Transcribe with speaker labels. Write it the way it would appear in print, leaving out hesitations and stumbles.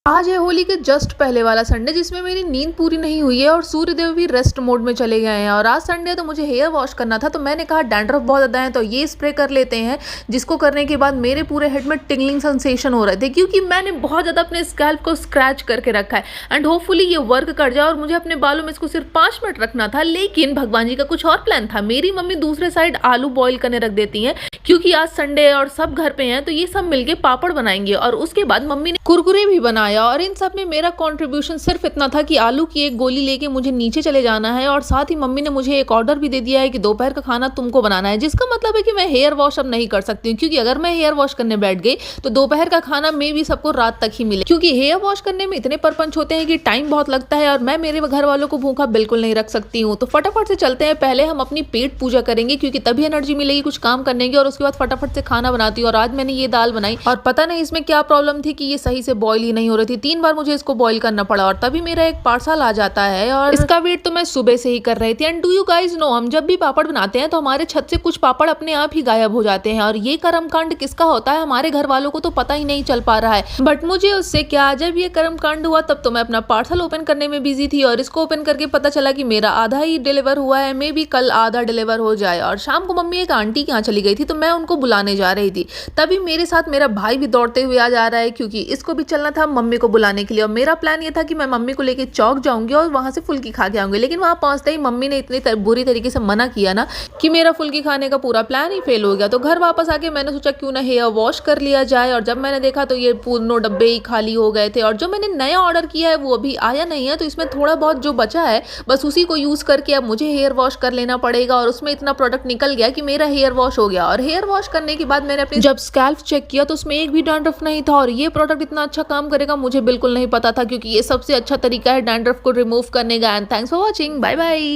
Speaker 1: आज है होली के जस्ट पहले वाला संडे जिसमें मेरी नींद पूरी नहीं हुई है और सूर्यदेव भी रेस्ट मोड में चले गए हैं। और आज संडे है तो मुझे हेयर वॉश करना था, तो मैंने कहा डैंड्रफ बहुत ज़्यादा है तो ये स्प्रे कर लेते हैं, जिसको करने के बाद मेरे पूरे हेड में टिंगलिंग सेंसेशन हो रहे थे क्योंकि मैंने बहुत ज़्यादा अपने स्कैल्प को स्क्रैच करके रखा है। एंड होपफुली ये वर्क कर जाए और मुझे अपने बालों में इसको सिर्फ 5 मिनट रखना था, लेकिन भगवान जी का कुछ और प्लान था। मेरी मम्मी दूसरे साइड आलू बॉईल करने रख देती हैं क्योंकि आज संडे है और सब घर पे हैं, तो ये सब मिलके पापड़ बनाएंगे। और उसके बाद मम्मी ने कुरकुरे भी बनाया और इन सब में मेरा कंट्रीब्यूशन सिर्फ इतना था कि आलू की एक गोली लेके मुझे नीचे चले जाना है। और साथ ही मम्मी ने मुझे एक ऑर्डर भी दे दिया है कि दोपहर का खाना तुमको बनाना है, जिसका मतलब है कि मैं हेयर वॉश अब नहीं कर सकती हूँ, क्योंकि अगर मैं हेयर वॉश करने बैठ गई तो दोपहर का खाना में भी सबको रात तक ही मिले, क्योंकि हेयर वॉश करने में इतने परपंच होते हैं कि टाइम बहुत लगता है और मैं मेरे घर वालों को भूखा बिल्कुल नहीं रख सकती हूँ। तो फटाफट से चलते हैं, पहले हम अपनी पेट पूजा करेंगे क्योंकि तभी एनर्जी मिलेगी कुछ काम करने की, और उसके बाद फटाफट से खाना बनाती हूँ। और आज मैंने ये दाल बनाई और पता नहीं इसमें क्या प्रॉब्लम थी कि ये सही से बॉईल ही नहीं हो रही थी, 3 बार मुझे इसको बॉईल करना पड़ा और तभी मेरा एक पार्सल आ जाता है। और इसका वेट तो मैं सुबह से ही कर रही थी। And do you guys know, हम जब भी पापड़ बनाते हैं तो हमारे छत से कुछ पापड़ अपने आप ही गायब हो जाते हैं, और ये कर्मकांड किसका होता है हमारे घर वालों को तो पता ही नहीं चल पा रहा है। बट मुझे उससे क्या, जब ये कर्मकांड हुआ तब तो मैं अपना पार्सल ओपन करने में बिजी थी और इसको ओपन करके पता चला कि मेरा आधा ही डिलीवर हुआ है, मे बी कल आधा डिलीवर हो जाए। और शाम को मम्मी एक आंटी के यहाँ चली गई थी तो मैं उनको बुलाने जा रही थी, तभी मेरे साथ मेरा भाई भी दौड़ते हुए आ जा रहा है क्योंकि इसको भी चलना था मम्मी को बुलाने के लिए। और मेरा प्लान ये था कि मैं मम्मी को लेके चौक जाऊंगी और वहां से फुल्की खा के आऊंगी, लेकिन वहां पहुंचते ही मम्मी ने इतनी बुरी तरीके से मना किया ना कि मेरा फुल्की खाने का पूरा प्लान ही फेल हो गया। तो घर वापस आके मैंने सोचा क्यों ना हेयर वॉश कर लिया जाए, और जब मैंने देखा तो ये पूरे डब्बे ही खाली हो गए थे। और जो मैंने नया ऑर्डर किया है वो अभी आया नहीं है, तो इसमें थोड़ा बहुत जो बचा है बस उसी को यूज करके अब मुझे हेयर वॉश कर लेना पड़ेगा। और उसमें इतना प्रोडक्ट निकल गया कि मेरा हेयर वॉश हो गया। और हेयर वॉश करने के बाद मैंने अपनी जब स्कैल्प चेक किया तो उसमें एक भी डैंड्रफ नहीं था, और ये प्रोडक्ट इतना अच्छा काम करेगा मुझे बिल्कुल नहीं पता था, क्योंकि ये सबसे अच्छा तरीका है डैंड्रफ को रिमूव करने का। And thanks for watching, bye bye.